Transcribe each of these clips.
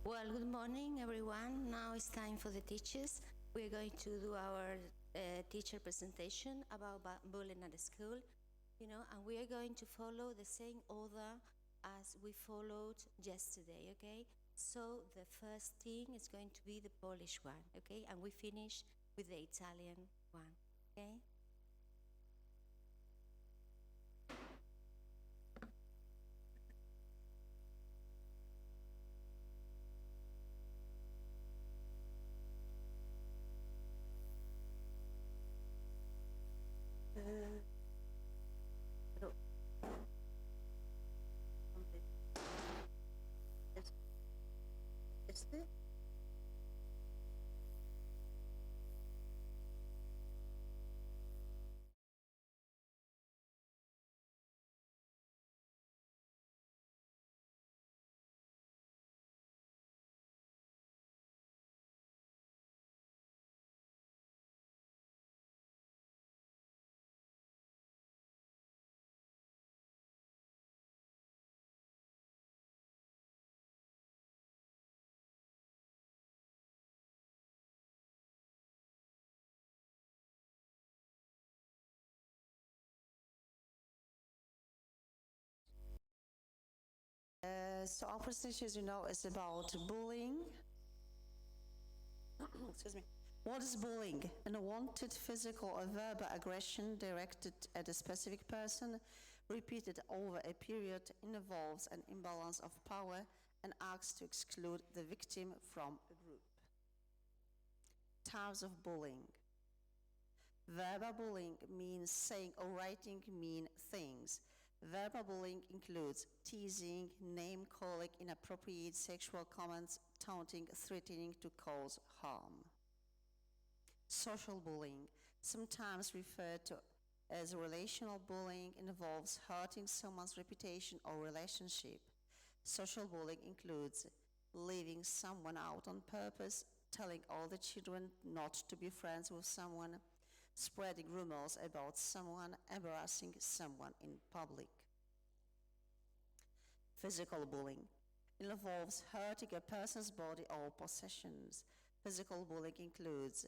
Well, good morning, everyone. Now it's time for the teachers. We're going to do our teacher presentation about bullying at school, and we are going to follow the same order as we followed yesterday, okay? So the first thing is going to be the Polish one, okay? And we finish with the Italian one, okay? Pero, ¿dónde? ¿Es- ¿Este? So our presentation, as you know, is about bullying. Excuse me. What is bullying? An unwanted physical or verbal aggression directed at a specific person, repeated over a period, involves an imbalance of power and acts to exclude the victim from a group. Types of bullying. Verbal bullying means saying or writing mean things. Verbal bullying includes teasing, name calling, inappropriate sexual comments, taunting, threatening to cause harm. Social bullying, sometimes referred to as relational bullying, involves hurting someone's reputation or relationship. Social bullying includes leaving someone out on purpose, telling all the children not to be friends with someone, spreading rumors about someone, embarrassing someone in public. Physical bullying involves hurting a person's body or possessions. Physical bullying includes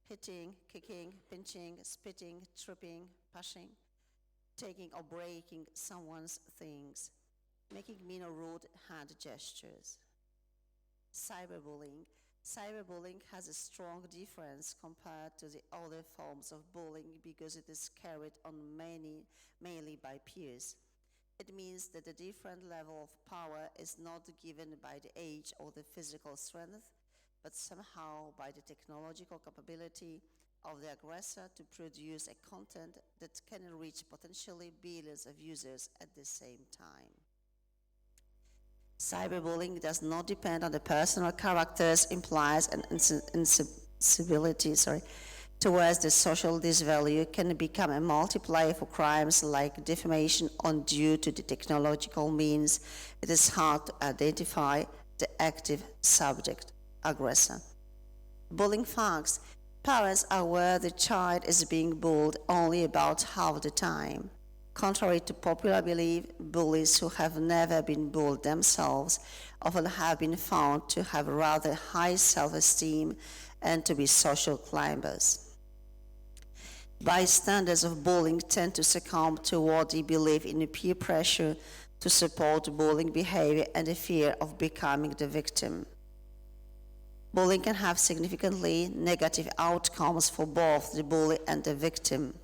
hitting, kicking, pinching, spitting, tripping, pushing, taking or breaking someone's things, making mean or rude hand gestures. Cyberbullying. Cyberbullying has a strong difference compared to the other forms of bullying because it is carried on mainly by peers. It means that a different level of power is not given by the age or the physical strength, but somehow by the technological capability of the aggressor to produce a content that can reach potentially billions of users at the same time. Cyberbullying does not depend on the personal characters, implies an incivility towards the social disvalue can become a multiplier for crimes like defamation due to the technological means. It is hard to identify the active subject, aggressor. Bullying facts. Parents are aware the child is being bullied only about half the time. Contrary to popular belief, bullies who have never been bullied themselves often have been found to have rather high self-esteem and to be social climbers. Bystanders of bullying tend to succumb to what they believe in peer pressure to support bullying behavior and the fear of becoming the victim. Bullying can have significantly negative outcomes for both the bully and the victim.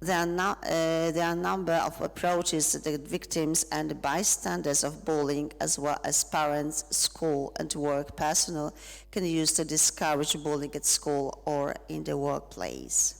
There are a number of approaches that the victims and the bystanders of bullying, as well as parents, school, and work personnel, can use to discourage bullying at school or in the workplace.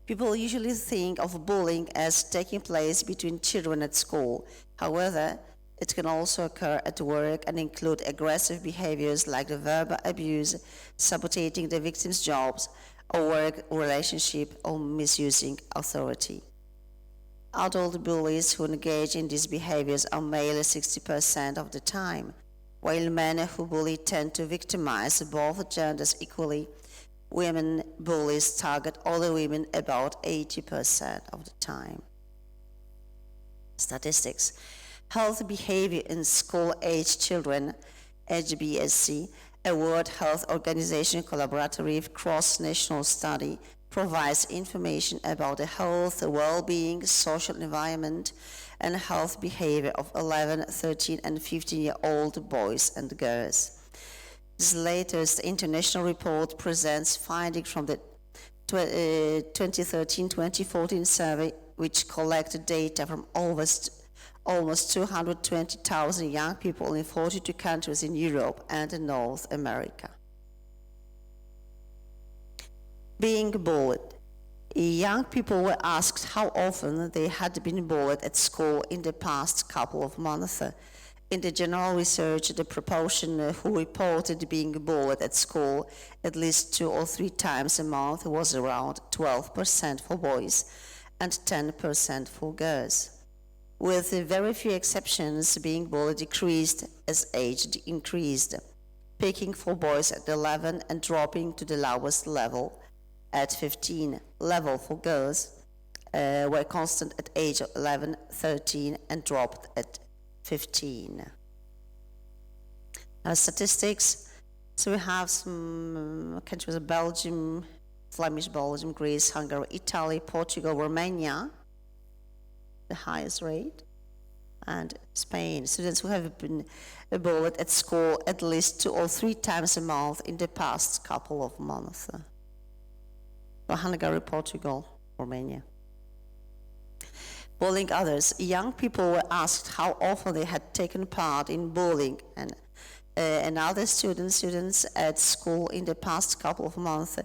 People usually think of bullying as taking place between children at school. However, it can also occur at work and include aggressive behaviors like the verbal abuse, sabotaging the victim's jobs, or work relationship, or misusing authority. Adult bullies who engage in these behaviors are male 60% of the time, while men who bully tend to victimize both genders equally. Women bullies target other women about 80% of the time. Statistics. Health Behavior in School-Aged Children, HBSC, a World Health Organization collaborative cross-national study, provides information about the health, well-being, social environment, and health behavior of 11, 13, and 15-year-old boys and girls. This latest international report presents findings from the 2013-2014 survey, which collected data from almost 220,000 young people in 42 countries in Europe and North America. Being bullied. Young people were asked how often they had been bullied at school in the past couple of months. In the general research, the proportion who reported being bullied at school at least 2 or 3 times a month was around 12% for boys and 10% for girls. With very few exceptions, being bullied decreased as age increased, peaking for boys at 11 and dropping to the lowest level at 15. Level for girls were constant at age 11, 13, and dropped at 15. Statistics. So we have some countries: Belgium, Flemish Belgium, Greece, Hungary, Italy, Portugal, Romania, the highest rate, and Spain. Students who have been bullied at school at least 2 or 3 times a month in the past couple of months. So Hungary, Portugal, Romania. Bullying others. Young people were asked how often they had taken part in bullying and other students at school in the past couple of months.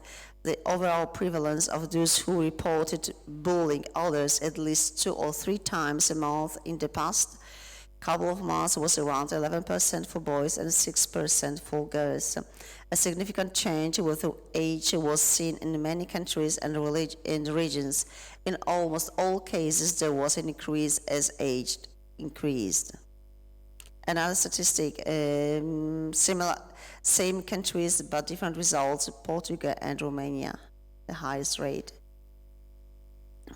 The overall prevalence of those who reported bullying others at least 2 or 3 times a month in the past couple of months was around 11% for boys and 6% for girls. A significant change with age was seen in many countries and regions. In almost all cases, there was an increase as age increased. Another statistic, same countries but different results: Portugal and Romania, the highest rate.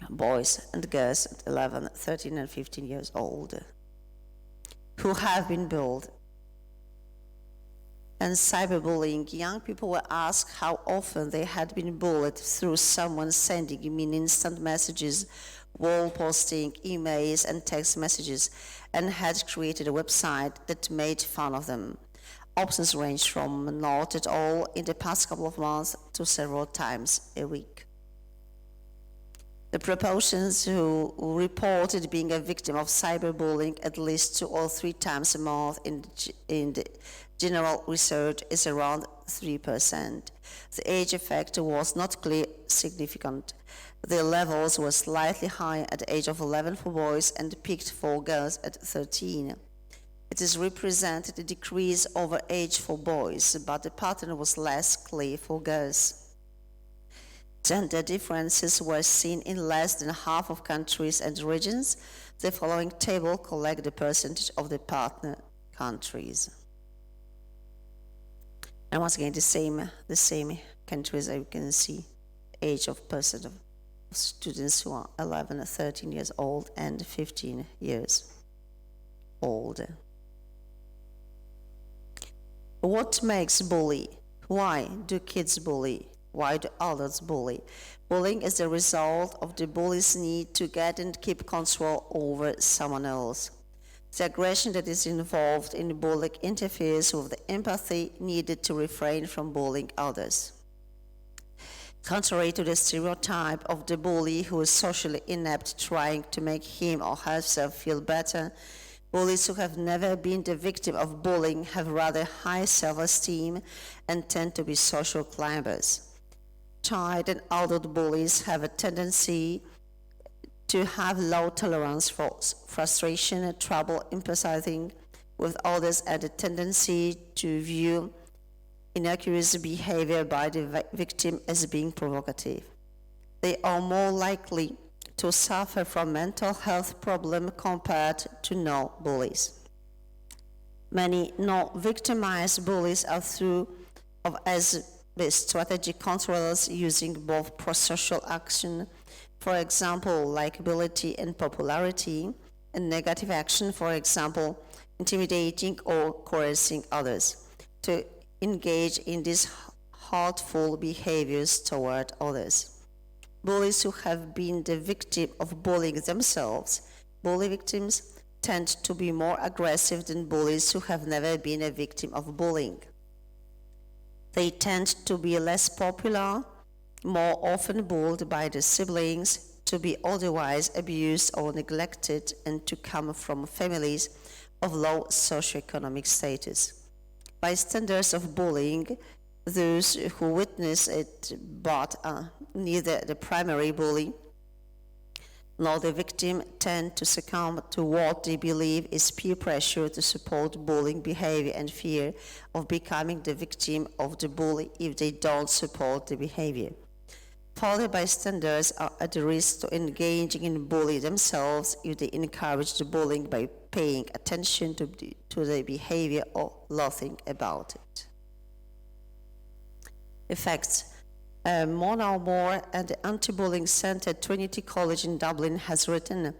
Boys and girls at 11, 13, and 15 years old who have been bullied. And cyberbullying. Young people were asked how often they had been bullied through someone sending mean instant messages, wall posting, emails, and text messages, and had created a website that made fun of them. Options ranged from not at all in the past couple of months to several times a week. The proportions who reported being a victim of cyberbullying at least 2 or 3 times a month in the general research is around 3%. The age effect was not clearly significant. The levels were slightly higher at the age of 11 for boys and peaked for girls at 13. It is represented a decrease over age for boys, but the pattern was less clear for girls. Gender differences were seen in less than half of countries and regions. The following table collects the percentage of the partner countries. And once again, the same countries, as you can see, age of percent of students who are 11, 13 years old and 15 years old. What makes bully? Why do kids bully? Why do adults bully? Bullying is the result of the bully's need to get and keep control over someone else. The aggression that is involved in bullying interferes with the empathy needed to refrain from bullying others. Contrary to the stereotype of the bully who is socially inept trying to make him or herself feel better, bullies who have never been the victim of bullying have rather high self-esteem and tend to be social climbers. Child and adult bullies have a tendency to have low tolerance for frustration, trouble empathizing with others, and a tendency to view inaccurate behavior by the victim as being provocative. They are more likely to suffer from mental health problems compared to no bullies. Many non-victimized bullies are as strategic controllers using both prosocial action, for example, likability and popularity, and a negative action, for example, intimidating or coercing others, to engage in these hurtful behaviors toward others. Bullies who have been the victim of bullying themselves, bully victims, tend to be more aggressive than bullies who have never been a victim of bullying. They tend to be less popular, more often bullied by their siblings, to be otherwise abused or neglected, and to come from families of low socioeconomic status. By standards of bullying, those who witness it but neither the primary bully nor the victim tend to succumb to what they believe is peer pressure to support bullying behavior and fear of becoming the victim of the bully if they don't support the behavior. Further bystanders are at risk to engaging in bullying themselves if they encourage the bullying by paying attention to the behavior or laughing about it. Effects. Mona Moore at the Anti-Bullying Centre at Trinity College in Dublin has written,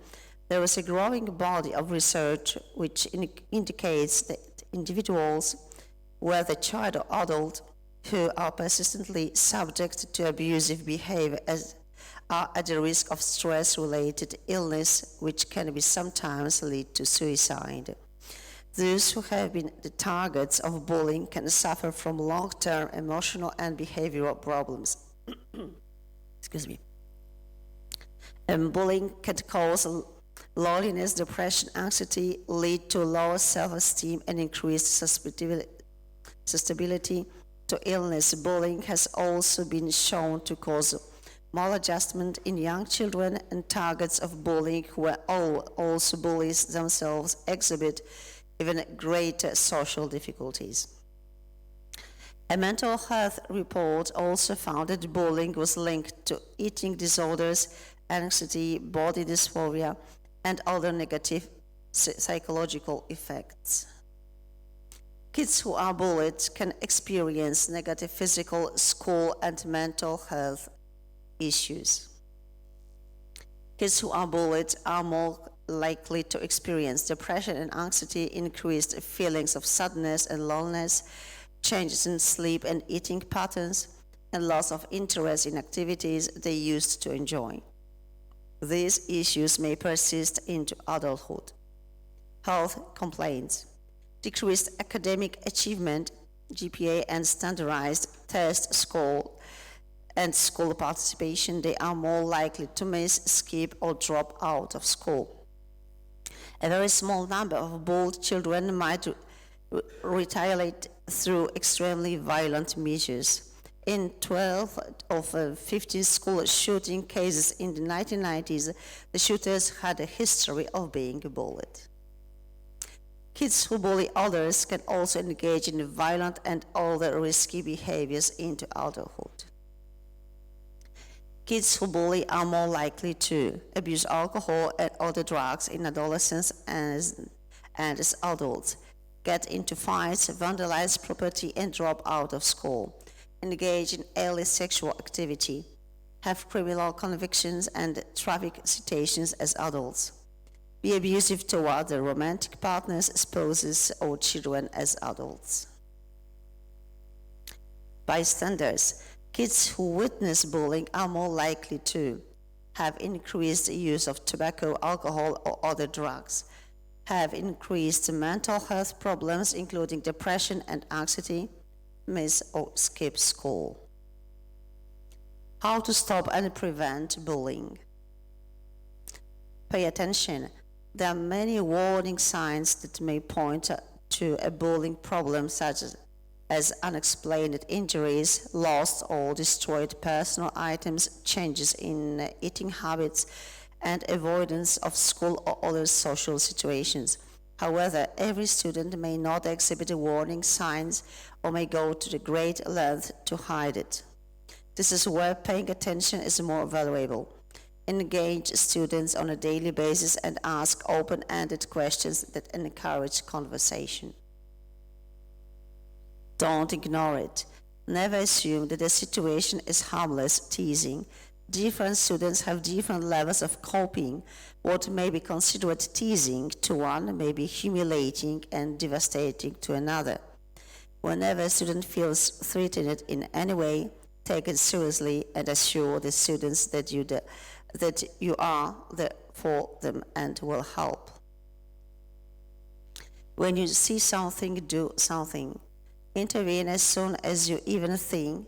there is a growing body of research which indicates that individuals, whether child or adult, who are persistently subject to abusive behavior are at the risk of stress-related illness, which can be sometimes lead to suicide. Those who have been the targets of bullying can suffer from long-term emotional and behavioral problems. Excuse me. Bullying can cause loneliness, depression, anxiety, lead to lower self-esteem and increased susceptibility to illness. Bullying has also been shown to cause maladjustment in young children, and targets of bullying who are also bullies themselves exhibit even greater social difficulties. A mental health report also found that bullying was linked to eating disorders, anxiety, body dysphoria, and other negative psychological effects. Kids who are bullied can experience negative physical, school, and mental health issues. Kids who are bullied are more likely to experience depression and anxiety, increased feelings of sadness and loneliness, changes in sleep and eating patterns, and loss of interest in activities they used to enjoy. These issues may persist into adulthood. Health complaints. Decreased academic achievement, GPA, and standardized test score and school participation. They are more likely to miss, skip, or drop out of school. A very small number of bullied children might retaliate through extremely violent measures. In 12 of 15 school shooting cases in the 1990s, the shooters had a history of being bullied. Kids who bully others can also engage in violent and other risky behaviors into adulthood. Kids who bully are more likely to abuse alcohol and other drugs in adolescence and as adults, get into fights, vandalize property, and drop out of school, engage in early sexual activity, have criminal convictions and traffic citations as adults, be abusive toward their romantic partners, spouses, or children as adults. Bystanders. Kids who witness bullying are more likely to have increased use of tobacco, alcohol, or other drugs, have increased mental health problems, including depression and anxiety, miss or skip school. How to stop and prevent bullying. Pay attention. There are many warning signs that may point to a bullying problem, such as unexplained injuries, lost or destroyed personal items, changes in eating habits, and avoidance of school or other social situations. However, every student may not exhibit warning signs or may go to the great length to hide it. This is where paying attention is more valuable. Engage students on a daily basis and ask open-ended questions that encourage conversation. Don't ignore it. Never assume that the situation is harmless teasing. Different students have different levels of coping. What may be considered teasing to one may be humiliating and devastating to another. Whenever a student feels threatened in any way, take it seriously and assure the students that you are there for them and will help. When you see something, do something. Intervene as soon as you even think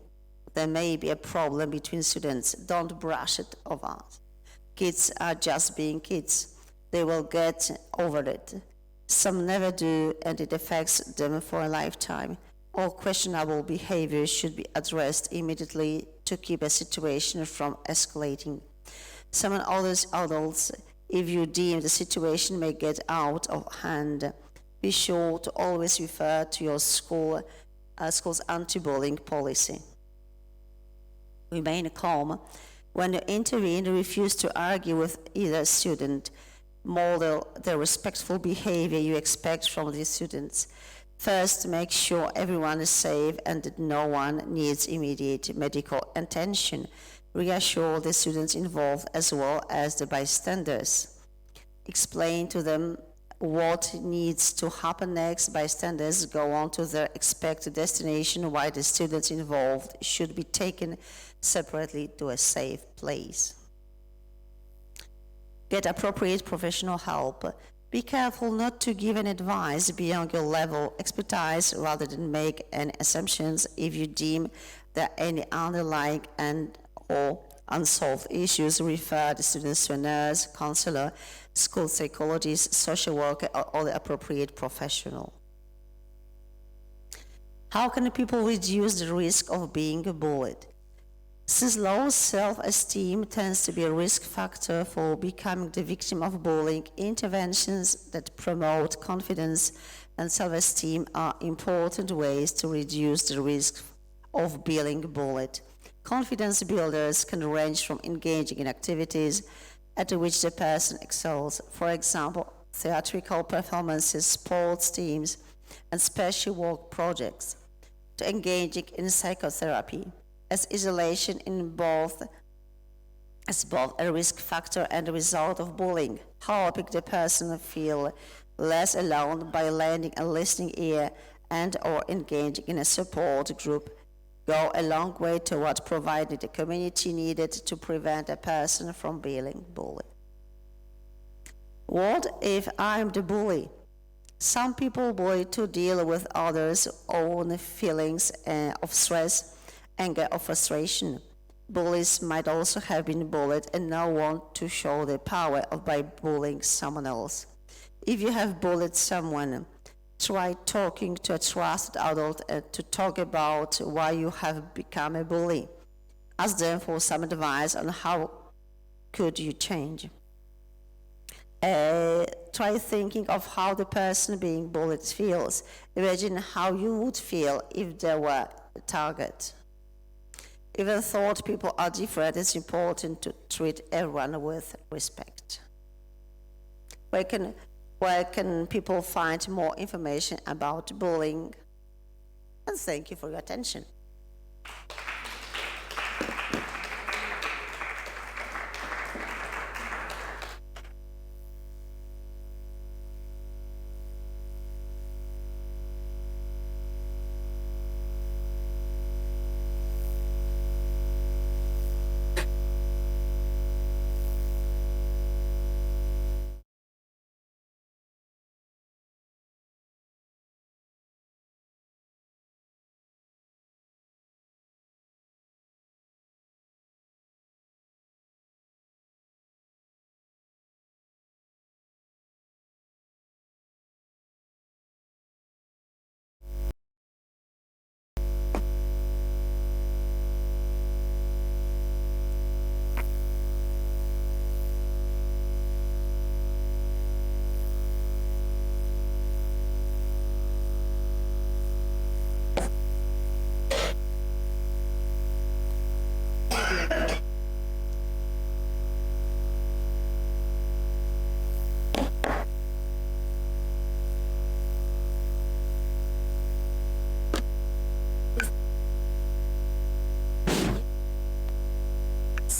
there may be a problem between students. Don't brush it off. Kids are just being kids. They will get over it. Some never do, and it affects them for a lifetime. All questionable behavior should be addressed immediately to keep a situation from escalating. Summon others adults if you deem the situation may get out of hand. Be sure to always refer to your school's anti-bullying policy. Remain calm. When you intervene, refuse to argue with either student. Model the respectful behavior you expect from the students. First, make sure everyone is safe and that no one needs immediate medical attention. Reassure the students involved as well as the bystanders. Explain to them what needs to happen next. Bystanders go on to their expected destination while the students involved should be taken separately to a safe place. Get appropriate professional help. Be careful not to give an advice beyond your level expertise rather than make any assumptions. If you deem there are any underlying and or unsolved issues, refer the students to a nurse, counselor, school psychologist, social worker, or the appropriate professional. How can people reduce the risk of being bullied? Since low self-esteem tends to be a risk factor for becoming the victim of bullying, interventions that promote confidence and self-esteem are important ways to reduce the risk of being bullied. Confidence builders can range from engaging in activities at which the person excels, for example, theatrical performances, sports teams, and special work projects, to engaging in psychotherapy, as isolation as both a risk factor and a result of bullying, helping the person feel less alone by lending a listening ear and or engaging in a support group go a long way toward providing the community needed to prevent a person from being bullied. What if I'm the bully? Some people bully to deal with others' own feelings of stress, anger, or frustration. Bullies might also have been bullied and now want to show their power by bullying someone else. If you have bullied someone, try talking to a trusted adult to talk about why you have become a bully. Ask them for some advice on how could you change. Try thinking of how the person being bullied feels. Imagine how you would feel if they were the target. Even though people are different, it's important to treat everyone with respect. Where can people find more information about bullying? And thank you for your attention.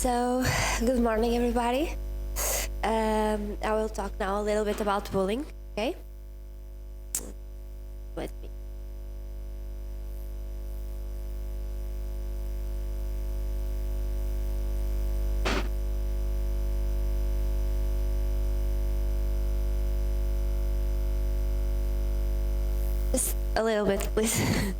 So, good morning, everybody. I will talk now a little bit about bullying, okay? Let me. Just a little bit, please.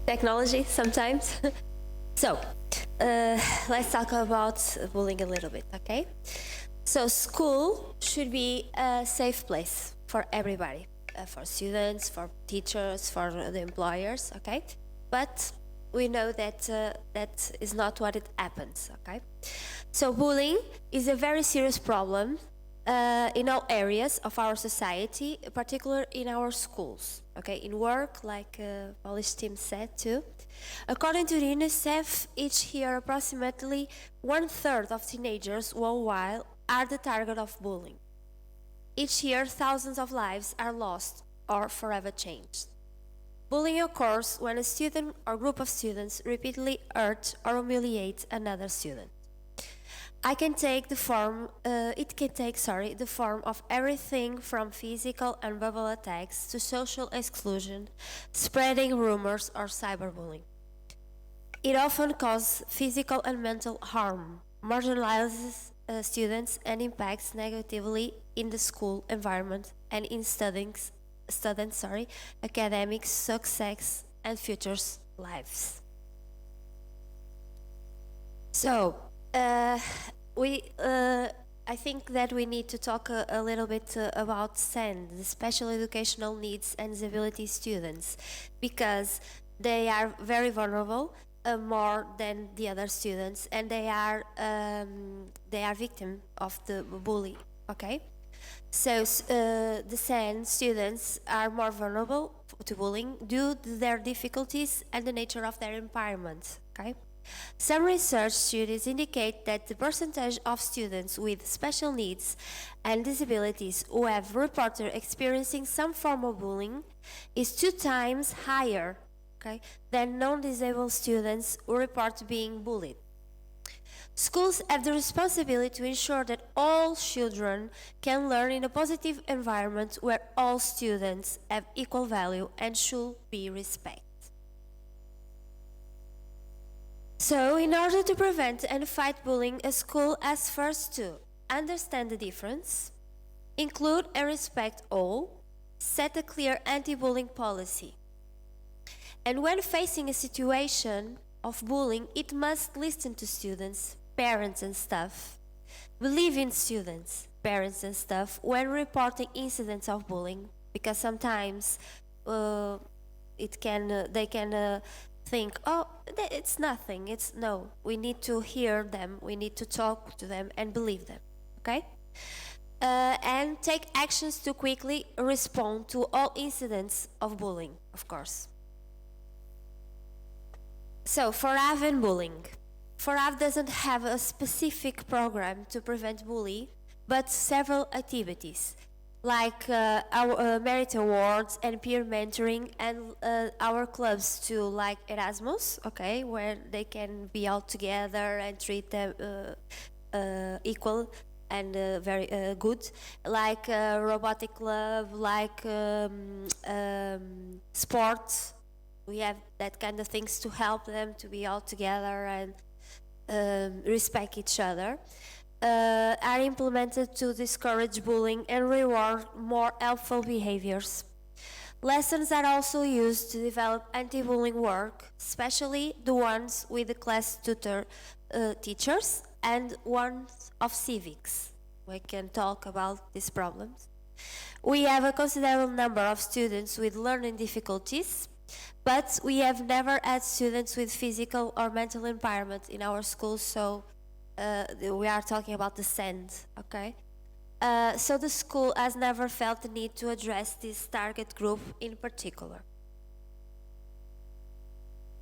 Technology sometimes. So, let's talk about bullying a little bit, okay? So, school should be a safe place for everybody, for students, for teachers, for the employers, okay? But we know that that is not what it happens, okay? So, bullying is a very serious problem in all areas of our society, particularly in our schools, okay? In work, like Polish team said too. According to the UNICEF, each year approximately 1/3 of teenagers worldwide are the target of bullying. Each year, thousands of lives are lost or forever changed. Bullying occurs when a student or group of students repeatedly hurt or humiliate another student. It can take the form of everything from physical and verbal attacks to social exclusion, spreading rumors, or cyberbullying. It often causes physical and mental harm, marginalizes students, and impacts negatively in the school environment and in students' academic success and future lives. So, I think that we need to talk a little bit about SEND, the special educational needs and disability students, because they are very vulnerable, more than the other students, and they are victim of the bully. Okay, so the SEND students are more vulnerable to bullying due to their difficulties and the nature of their environment. Okay. Some research studies indicate that the percentage of students with special needs and disabilities who have reported experiencing some form of bullying is 2 times higher, okay, than non-disabled students who report being bullied. Schools have the responsibility to ensure that all children can learn in a positive environment where all students have equal value and should be respected. So, in order to prevent and fight bullying, a school has first to understand the difference, include and respect all, set a clear anti-bullying policy. And when facing a situation of bullying, it must listen to students, parents and staff, believe in students, parents and staff when reporting incidents of bullying, because sometimes they can think, oh, it's nothing, no, we need to hear them, we need to talk to them and believe them, okay? And take actions to quickly respond to all incidents of bullying, of course. So, FORAV and bullying. FORAV doesn't have a specific program to prevent bullying, but several activities, like our merit awards and peer mentoring, and our clubs too, like Erasmus, okay, where they can be all together and treat them equal and very good, like robotic club, like sports. We have that kind of things to help them to be all together and respect each other. Are implemented to discourage bullying and reward more helpful behaviors. Lessons are also used to develop anti-bullying work, especially the ones with the class tutor teachers and ones of civics. We can talk about these problems. We have a considerable number of students with learning difficulties, but we have never had students with physical or mental impairment in our schools, so we are talking about the SEND, okay? So the school has never felt the need to address this target group in particular.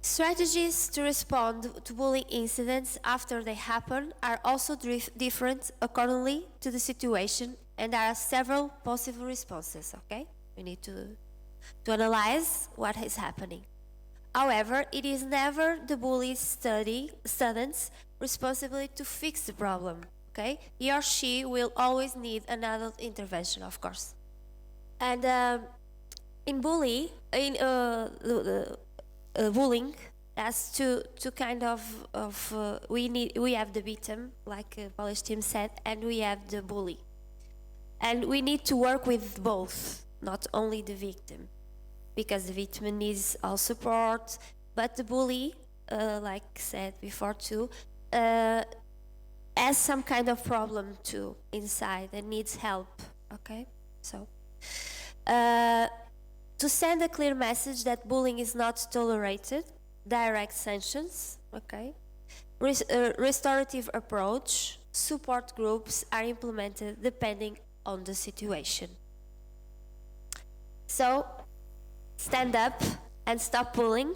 Strategies to respond to bullying incidents after they happen are also different accordingly to the situation, and there are several possible responses, okay? We need to analyze what is happening. However, it is never the bully's student's responsibility to fix the problem, okay? He or she will always need an adult intervention, of course. And in bullying, has two kind of we have the victim, like Polish team said, and we have the bully. And we need to work with both, not only the victim. because the victim needs all support, but the bully, like said before too, has some kind of problem too inside and needs help, okay? So, to send a clear message that bullying is not tolerated, direct sanctions, okay? Restorative approach, support groups are implemented depending on the situation. So, stand up and stop bullying.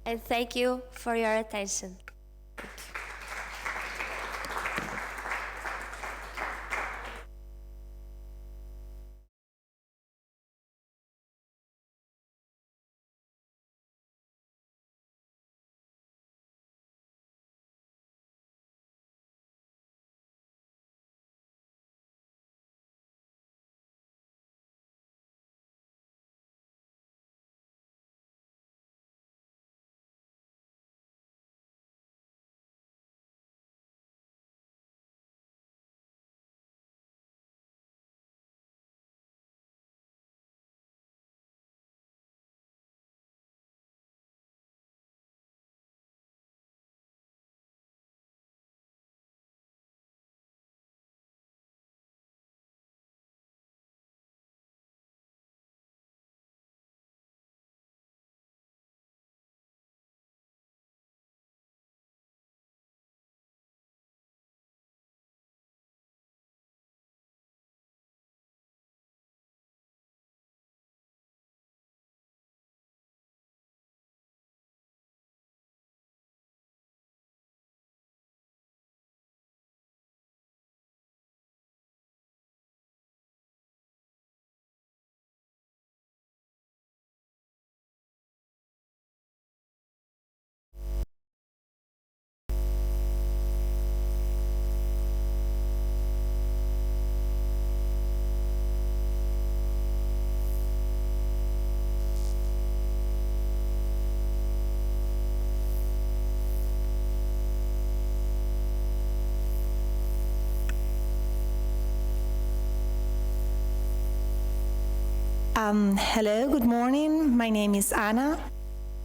And thank you for your attention. Hello, good morning. My name is Anna,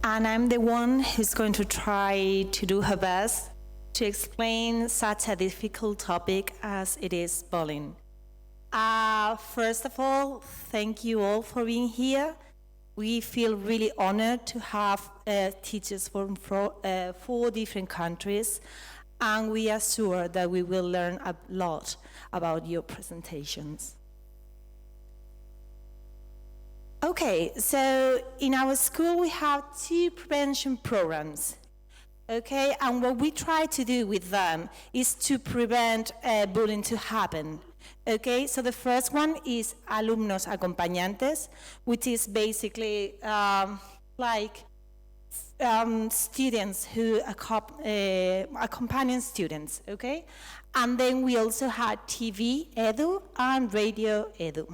and I'm the one who's going to try to do her best to explain such a difficult topic as it is bullying. First of all, thank you all for being here. We feel really honored to have teachers from 4 different countries, and we are sure that we will learn a lot about your presentations. Okay, so in our school we have 2 prevention programs, okay? And what we try to do with them is to prevent bullying to happen, okay? So the first one is Alumnos Acompañantes, which is basically students who accompany students, okay? And then we also had TV Edu and Radio Edu.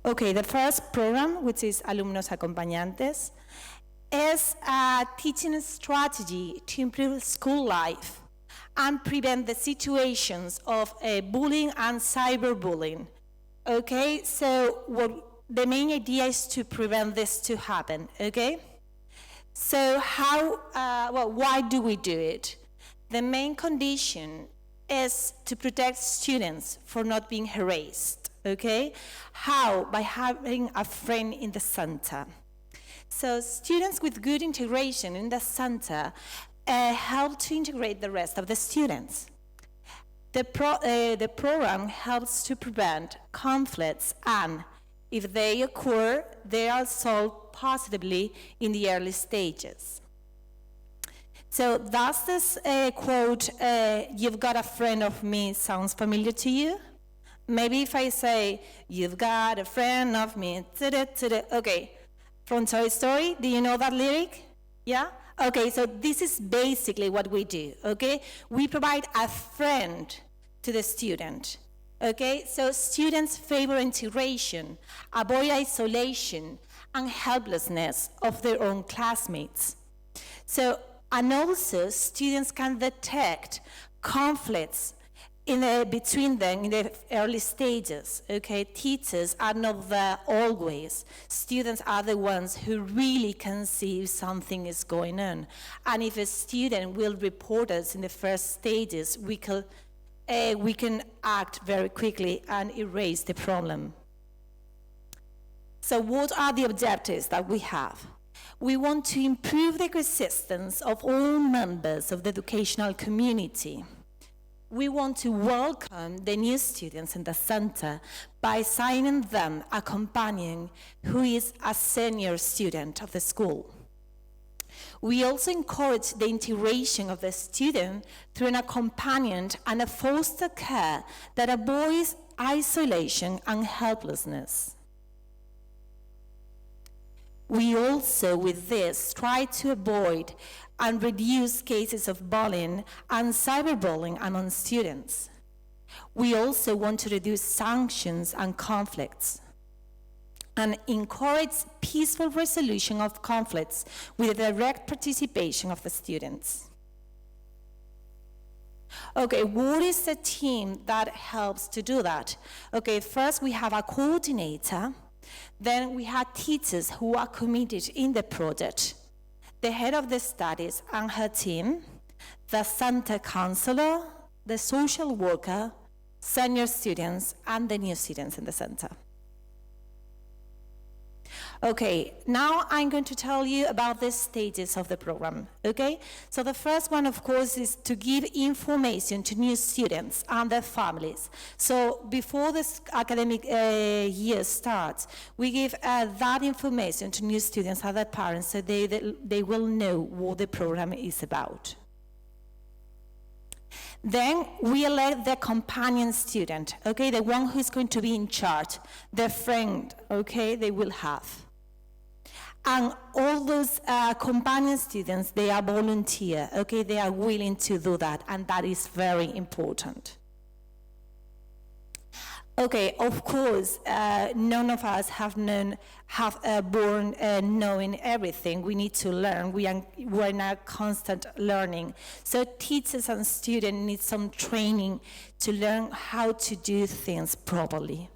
Okay, the first program, which is Alumnos Acompañantes, is a teaching strategy to improve school life and prevent the situations of bullying and cyberbullying. Okay, so the main idea is to prevent this to happen, okay? So why do we do it? The main condition is to protect students from not being harassed, okay? How? By having a friend in the center. So students with good integration in the center help to integrate the rest of the students. The program helps to prevent conflicts, and if they occur, they are solved positively in the early stages. So does this quote, "You've got a friend of me," sounds familiar to you? Maybe if I say, "You've got a friend of me," okay. From Toy Story, do you know that lyric? Yeah? Okay, so this is basically what we do, okay? We provide a friend to the student, okay? So students favor integration, avoid isolation, and helplessness of their own classmates. So, and also students can detect conflicts between them in the early stages, okay, teachers are not there always. Students are the ones who really can see if something is going on. And if a student will report us in the first stages, we can act very quickly and erase the problem. So what are the objectives that we have? We want to improve the coexistence of all members of the educational community. We want to welcome the new students in the center by assigning them a companion who is a senior student of the school. We also encourage the integration of the student through an companion and a foster care that avoids isolation and helplessness. We also, with this, try to avoid and reduce cases of bullying and cyberbullying among students. We also want to reduce sanctions and conflicts and encourage peaceful resolution of conflicts with the direct participation of the students. Okay, what is the team that helps to do that? Okay, first we have a coordinator, then we have teachers who are committed in the project, the head of the studies and her team, the center counselor, the social worker, senior students, and the new students in the center. Okay, now I'm going to tell you about the stages of the program, okay? So the first one, of course, is to give information to new students and their families. So before this academic year starts, we give that information to new students and their parents so they will know what the program is about. Then we elect the companion student, okay, the one who's going to be in charge, the friend, okay, they will have. And all those companion students, they are volunteer, okay, they are willing to do that, and that is very important. Okay, of course, none of us have born knowing everything. We need to learn. We're in a constant learning. So teachers and students need some training to learn how to do things properly.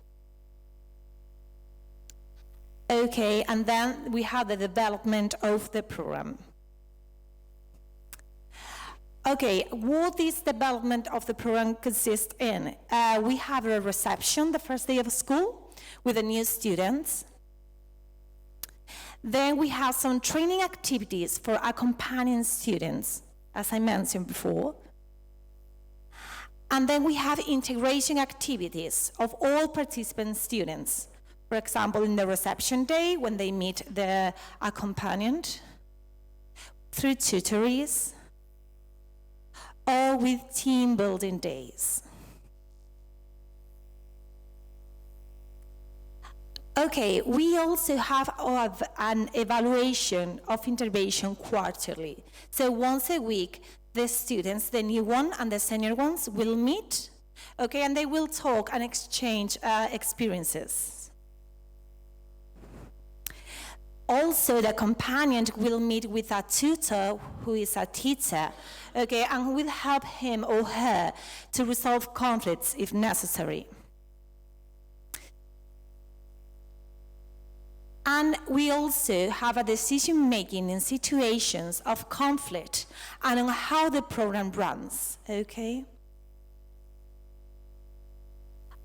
Okay, and then we have the development of the program. Okay, what this development of the program consists in? We have a reception the first day of school with the new students. Then we have some training activities for accompanying students, as I mentioned before. And then we have integration activities of all participant students. For example, in the reception day, when they meet the accompagnant, through tutories, or with team building days. Okay, we also have an evaluation of intervention quarterly. So once a week, the students, the new one and the senior ones, will meet, okay, and they will talk and exchange experiences. Also, the companion will meet with a tutor who is a teacher, okay, and will help him or her to resolve conflicts if necessary. And we also have a decision-making in situations of conflict and on how the program runs, okay?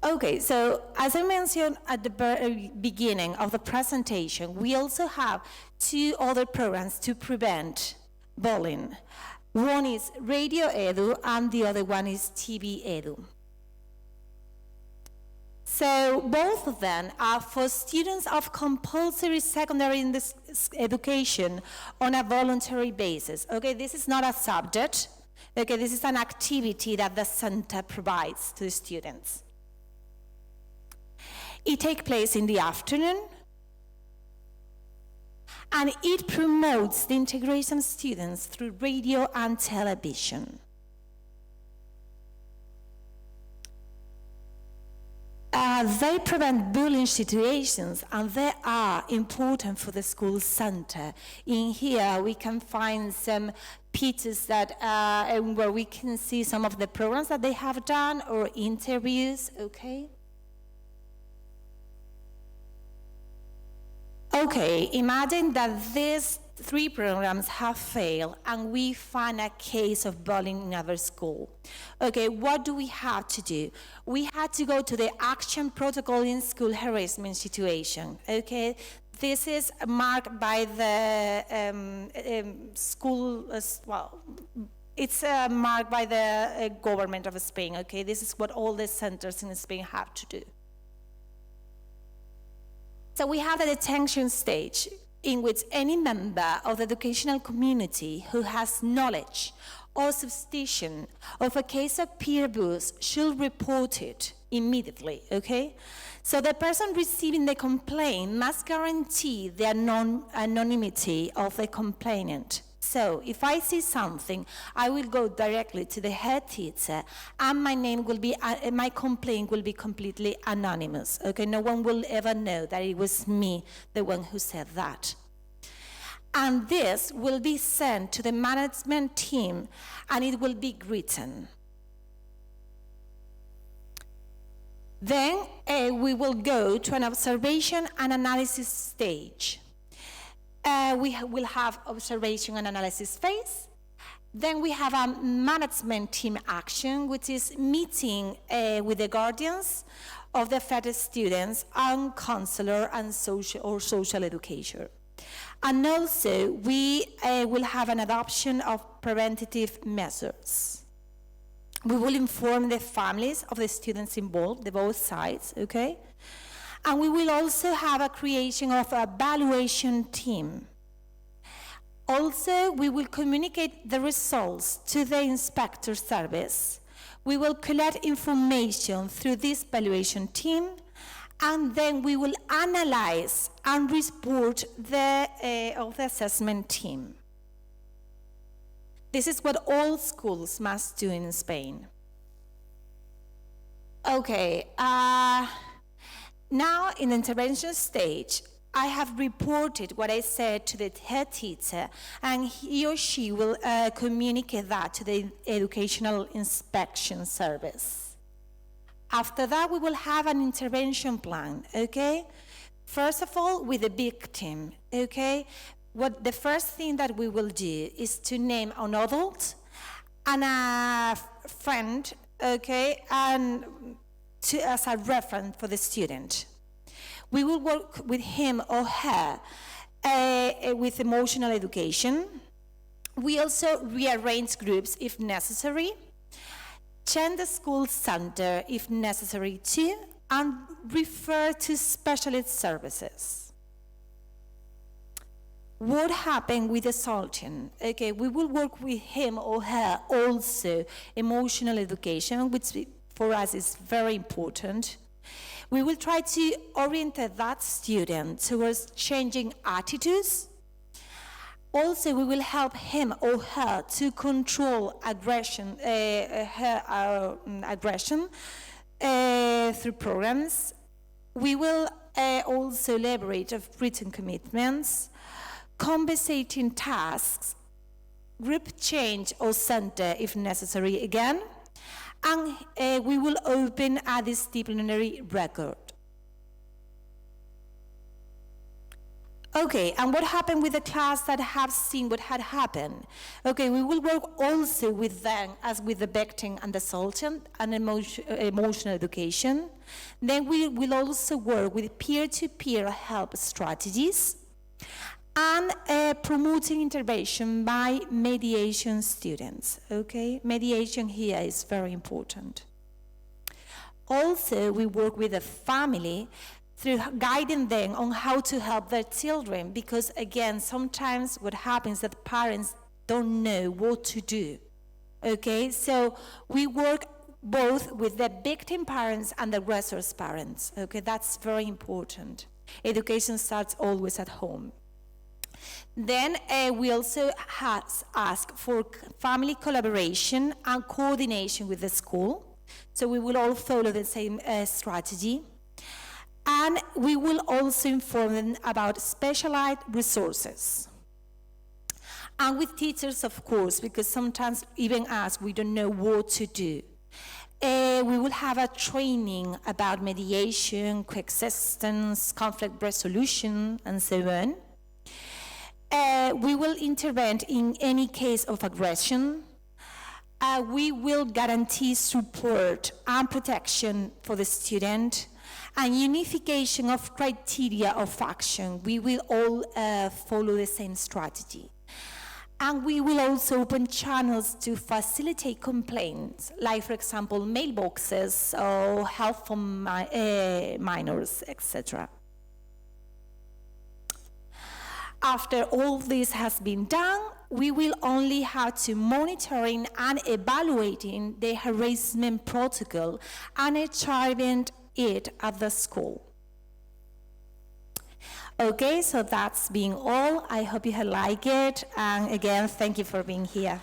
Okay, so as I mentioned at the very beginning of the presentation, we also have two other programs to prevent bullying. One is Radio Edu and the other one is TV Edu. So both of them are for students of compulsory secondary education on a voluntary basis. Okay, this is not a subject. Okay, this is an activity that the center provides to the students. It takes place in the afternoon, and it promotes the integration of students through radio and television. They prevent bullying situations, and they are important for the school center. In here, we can find some pictures that where we can see some of the programs that they have done or interviews. Okay. Okay, imagine that these 3 programs have failed and we find a case of bullying in our school. Okay, what do we have to do? We had to go to the action protocol in school harassment situation. Okay, this is marked by the school, it's marked by the government of Spain. Okay, this is what all the centers in Spain have to do. So we have the detention stage, in which any member of the educational community who has knowledge or suspicion of a case of peer abuse should report it immediately, okay? So the person receiving the complaint must guarantee the anonymity of the complainant. So if I see something, I will go directly to the head teacher, and my name will be, my complaint will be completely anonymous. Okay, no one will ever know that it was me, the one who said that. And this will be sent to the management team, and it will be written. Then we will go to an observation and analysis stage. We will have observation and analysis phase. Then we have a management team action, which is meeting with the guardians of the affected students and counselor and social educator. And also, we will have an adoption of preventative measures. We will inform the families of the students involved, the both sides, okay? And we will also have a creation of a evaluation team. Also, we will communicate the results to the inspector service. We will collect information through this evaluation team, and then we will analyze and report the assessment team. This is what all schools must do in Spain. Okay. Now, in the intervention stage, I have reported what I said to the head teacher, and he or she will communicate that to the educational inspection service. After that, we will have an intervention plan, okay? First of all, with the victim, okay? The first thing that we will do is to name an adult and a friend, okay, and as a reference for the student. We will work with him or her with emotional education. We also rearrange groups if necessary, change the school center if necessary too, and refer to specialist services. What happened with the assaultant? Okay, we will work with him or her also emotional education, which for us is very important. We will try to orient that student towards changing attitudes. Also, we will help him or her to control aggression, through programs. We will also elaborate of written commitments, compensating tasks, group change or center if necessary again, and we will open a disciplinary record. Okay, and what happened with the class that have seen what had happened? Okay, we will work also with them as with the victim and the assaultant and emotional education. Then we will also work with peer-to-peer help strategies and promoting intervention by mediation students, okay? Mediation here is very important. Also, we work with the family through guiding them on how to help their children, because again, sometimes what happens is that parents don't know what to do, okay? So we work both with the victim parents and the aggressor's parents, okay? That's very important. Education starts always at home. Then we also ask for family collaboration and coordination with the school. So we will all follow the same strategy. And we will also inform them about specialized resources. And with teachers, of course, because sometimes even us, we don't know what to do. We will have a training about mediation, coexistence, conflict resolution, and so on. We will intervene in any case of aggression. We will guarantee support and protection for the student and unification of criteria of action. We will all follow the same strategy. And we will also open channels to facilitate complaints, like, for example, mailboxes or help for minors, etc. After all this has been done, we will only have to monitoring and evaluating the harassment protocol and achieving it at the school. Okay, so that's been all. I hope you like it, and again, thank you for being here.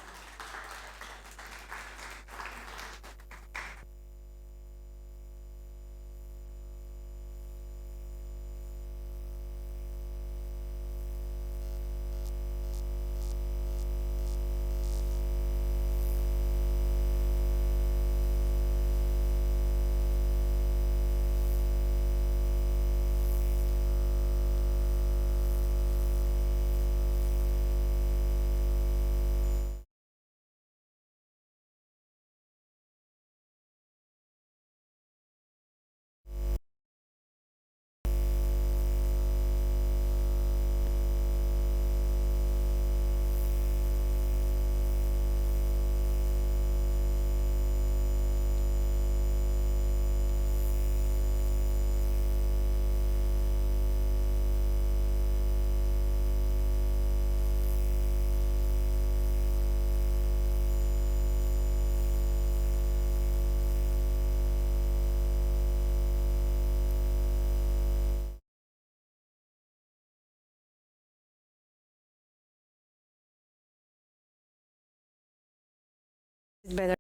Better.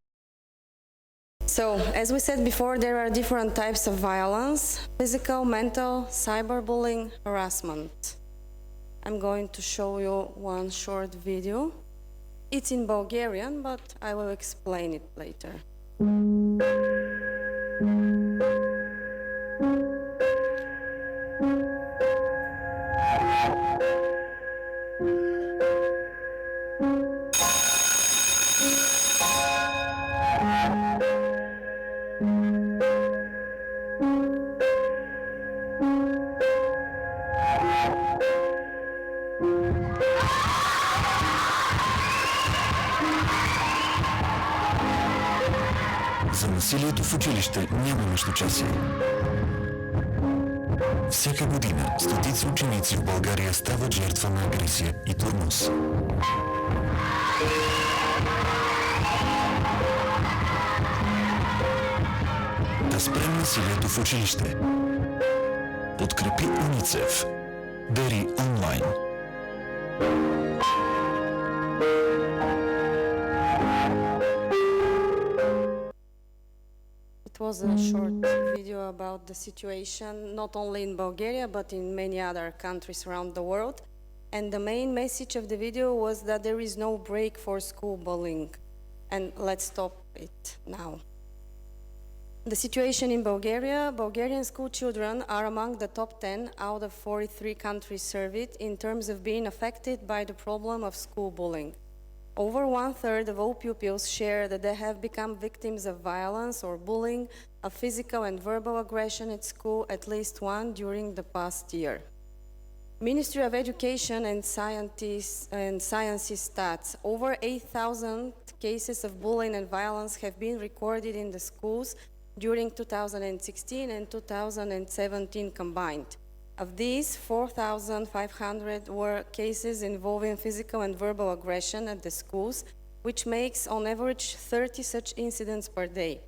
So, as we said before, there are different types of violence: physical, mental, cyberbullying, harassment. I'm going to show you one short video. It's in Bulgarian, but I will explain it later. За насилието в училище няма междучасие. Всяка година стотици ученици в България стават жертва на агресия и тормоз. Да спрем насилието в училище. Подкрепи УНИЦЕФ. Дари онлайн. It was a short video about the situation not only in Bulgaria but in many other countries around the world. And the main message of the video was that there is no break for school bullying. And let's stop it now. The situation in Bulgaria: Bulgarian school children are among the top 10 out of 43 countries surveyed in terms of being affected by the problem of school bullying. Over 1/3 of all pupils share that they have become victims of violence or bullying, of physical and verbal aggression at school, at least one during the past year. Ministry of Education and Sciences stats: over 8,000 cases of bullying and violence have been recorded in the schools during 2016 and 2017 combined. Of these, 4,500 were cases involving physical and verbal aggression at the schools, which makes on average 30 such incidents per day.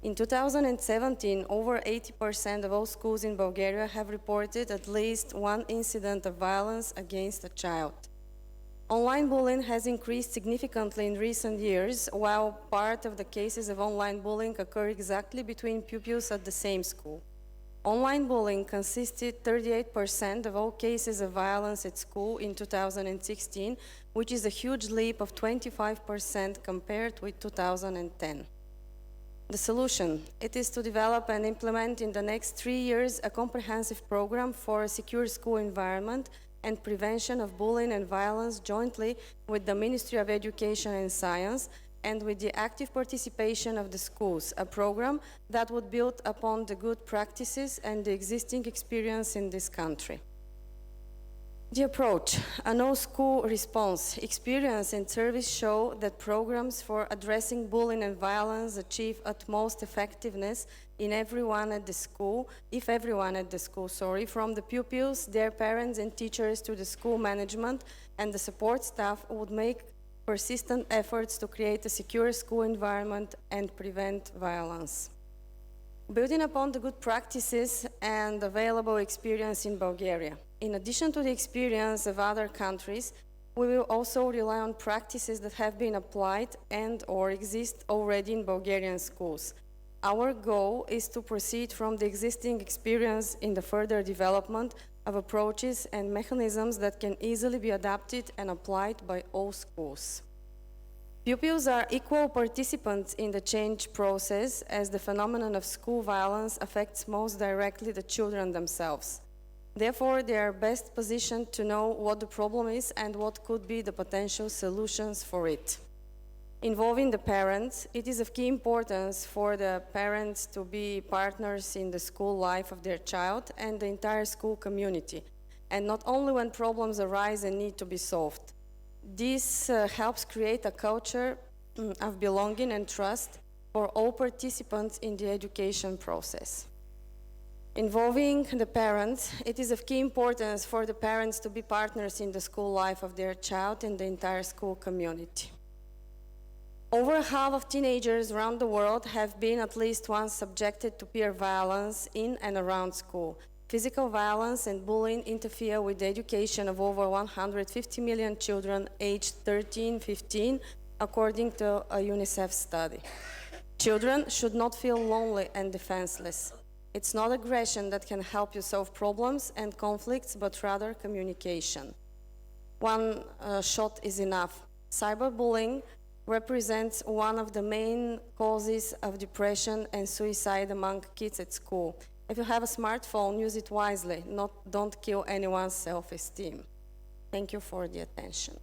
In 2017, over 80% of all schools in Bulgaria have reported at least one incident of violence against a child. Online bullying has increased significantly in recent years, while part of the cases of online bullying occur exactly between pupils at the same school. Online bullying consisted 38% of all cases of violence at school in 2016, which is a huge leap of 25% compared with 2010. The solution, it is to develop and implement in the next 3 years a comprehensive program for a secure school environment and prevention of bullying and violence jointly with the Ministry of Education and Science and with the active participation of the schools, a program that would build upon the good practices and the existing experience in this country. The approach, a no-school response, experience and service show that programs for addressing bullying and violence achieve utmost effectiveness in everyone at the school, from the pupils, their parents and teachers to the school management and the support staff would make persistent efforts to create a secure school environment and prevent violence. Building upon the good practices and available experience in Bulgaria. In addition to the experience of other countries, we will also rely on practices that have been applied and/or exist already in Bulgarian schools. Our goal is to proceed from the existing experience in the further development of approaches and mechanisms that can easily be adapted and applied by all schools. Pupils are equal participants in the change process as the phenomenon of school violence affects most directly the children themselves. Therefore, they are best positioned to know what the problem is and what could be the potential solutions for it. Involving the parents, it is of key importance for the parents to be partners in the school life of their child and the entire school community, and not only when problems arise and need to be solved. This helps create a culture of belonging and trust for all participants in the education process. Involving the parents, it is of key importance for the parents to be partners in the school life of their child and the entire school community. Over half of teenagers around the world have been at least once subjected to peer violence in and around school. Physical violence and bullying interfere with the education of over 150 million children aged 13-15, according to a UNICEF study. Children should not feel lonely and defenseless. It's not aggression that can help you solve problems and conflicts, but rather communication. One shot is enough. Cyberbullying represents one of the main causes of depression and suicide among kids at school. If you have a smartphone, use it wisely, don't kill anyone's self-esteem. Thank you for the attention.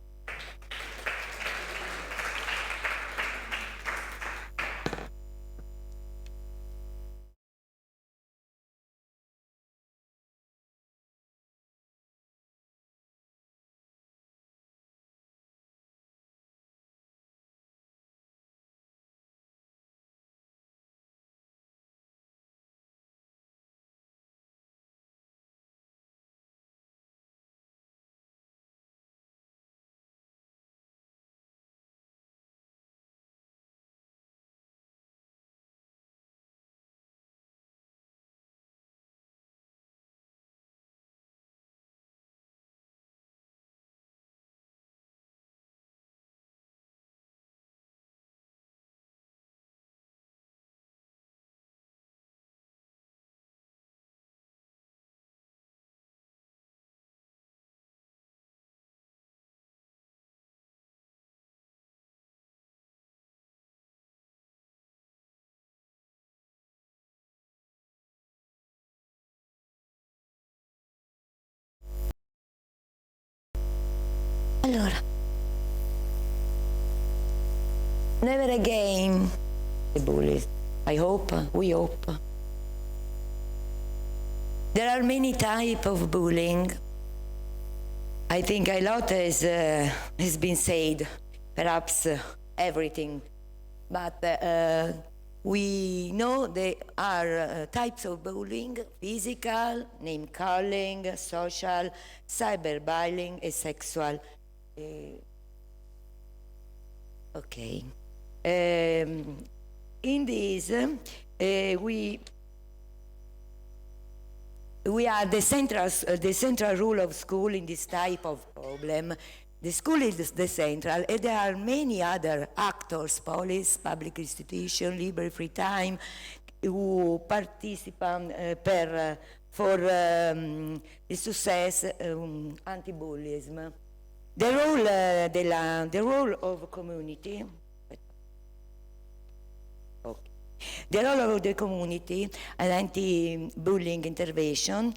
Allora, never again the bullies. I hope, we hope. There are many types of bullying. I think a lot has been said, perhaps everything, but we know there are types of bullying: physical, name-calling, social, cyberbullying, and sexual. Okay. In this, we are the central role of school in this type of problem. The school is the central, and there are many other actors: police, public institution, library, free time, who participano for the success anti-bullyism. The role of community. Okay. The role of the community and anti-bullying intervention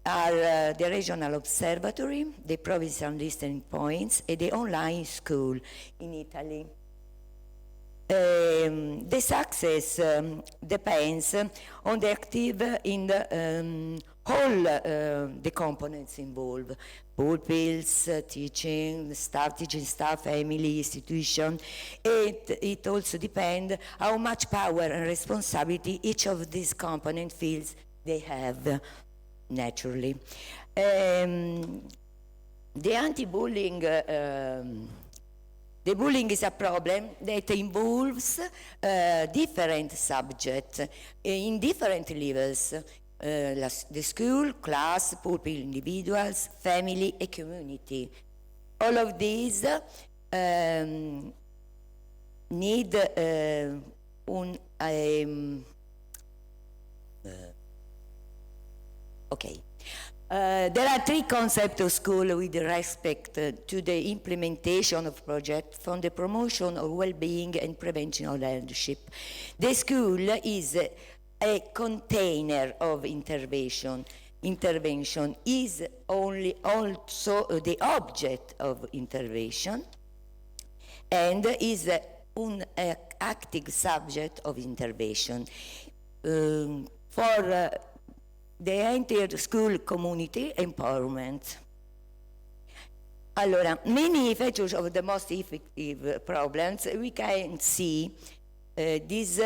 are the regional observatory, the provincial listening points, and the online school in Italy. The success depends on the active in all the components involved: pupils, teaching staff, family, institution. It also depends how much power and responsibility each of these components feels they have, naturally. The anti-bullying the bullying is a problem that involves different subjects in different levels: the school, class, pupil, individuals, family, and community. All of these need okay. There are three concepts of school with respect to the implementation of projects from the promotion of well-being and prevention of leadership. The school is a container of intervention. Intervention is only also the object of intervention and is an active subject of intervention. For the entire school community empowerment. Allora, many features of the most effective problems, we can see these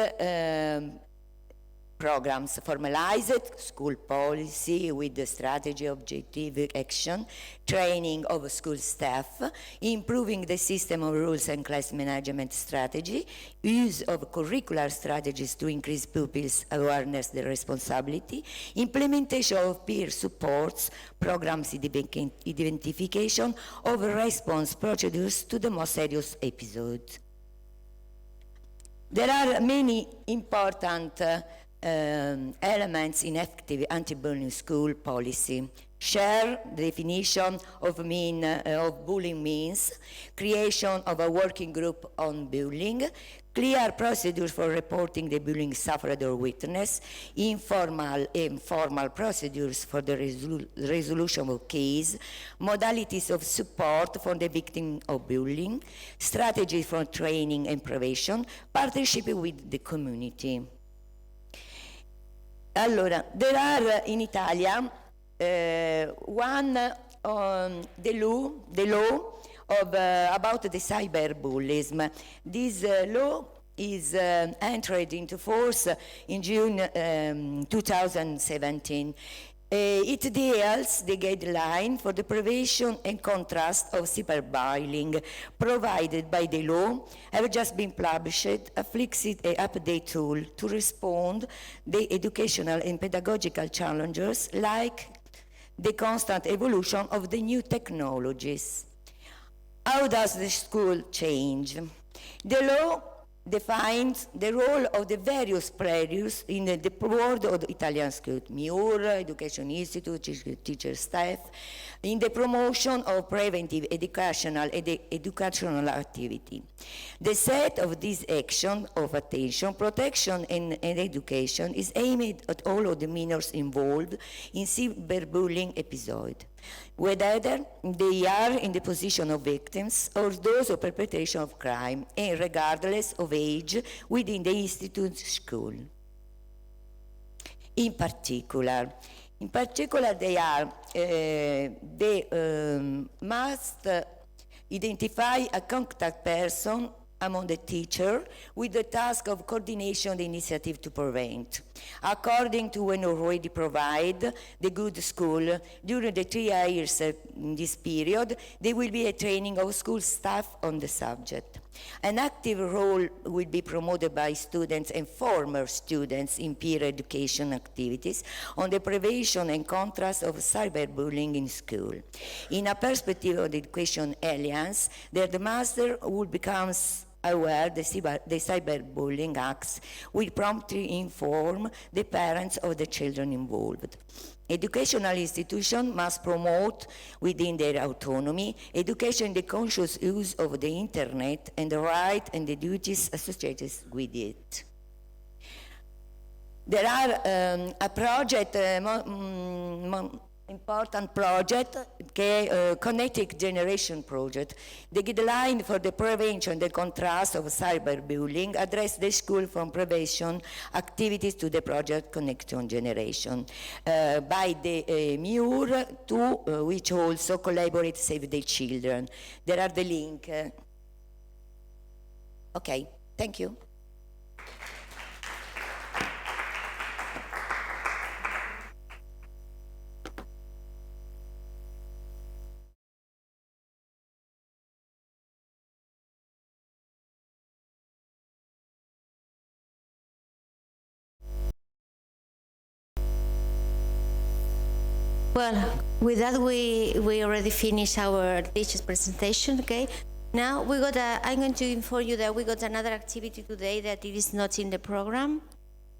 programs: formalized school policy with the strategy, objective action, training of school staff, improving the system of rules and class management strategy, use of curricular strategies to increase pupils' awareness and responsibility, implementation of peer supports, programs identification of response procedures to the most serious episodes. There are many important elements in effective anti-bullying school policy. Share the definition of bullying means, creation of a working group on bullying, clear procedures for reporting the bullying suffered or witnessed, informal and formal procedures for the resolution of case, modalities of support for the victim of bullying, strategies for training and prevention, partnership with the community. Allora, there are in Italia the law of about the cyberbullying. This law is entered into force in June 2017. It deals the guideline for the prevention and contrast of cyberbullying provided by the law have just been published, a fixed update tool to respond the educational and pedagogical challenges like the constant evolution of the new technologies. How does the school change? The law defines the role of the various players in the world of the Italian school: MIUR, Education Institute, teacher staff, in the promotion of preventive educational activity. The set of this action of attention, protection, and education is aimed at all of the minors involved in cyberbullying episode, whether they are in the position of victims or those of perpetration of crime, and regardless of age within the institute school. In particular, they must identify a contact person among the teacher with the task of coordination the initiative to prevent. According to when already provide the good school, during the 3 years in this period, there will be a training of school staff on the subject. An active role will be promoted by students and former students in peer education activities on the prevention and contrast of cyberbullying in school. In a perspective of the Education Alliance, the master will become aware the cyberbullying acts will promptly inform the parents of the children involved. Educational institutions must promote within their autonomy education in the conscious use of the internet and the rights and the duties associated with it. There are a project, important project, Connected Generation Project. The guideline for the prevention and the contrast of cyberbullying address the school from prevention activities to the project Connection Generation by the MUR, to which also collaborate Save the Children. There are the link. Okay, thank you. Well, with that, we already finished our teacher's presentation, okay? Now, I'm going to inform you that we got another activity today that it is not in the program,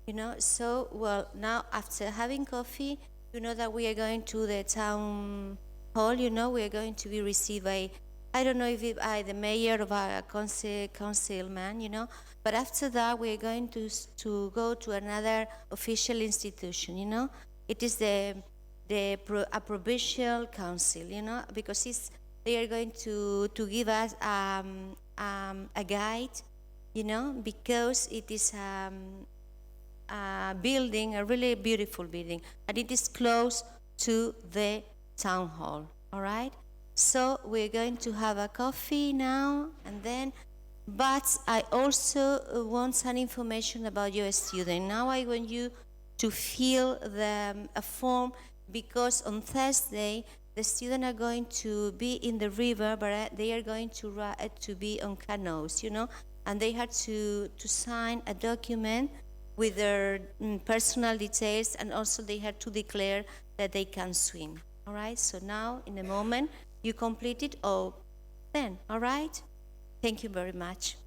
you know? So, well, now after having coffee, you know that we are going to the town hall, you know? We are going to be received by, I don't know if it by the mayor or by a councilman, you know? But after that, we are going to go to another official institution, you know? It is a provincial council, you know, because they are going to give us a guide, you know, because it is a building, a really beautiful building, and it is close to the town hall, all right? So we're going to have a coffee now and then, but I also want some information about your student. Now I want you to fill a form, because on Thursday, the students are going to be in the river, but they are going to be on canoes, you know, and they had to sign a document with their personal details, and also they had to declare that they can swim, all right? So now, in a moment, you complete it all then, all right? Thank you very much.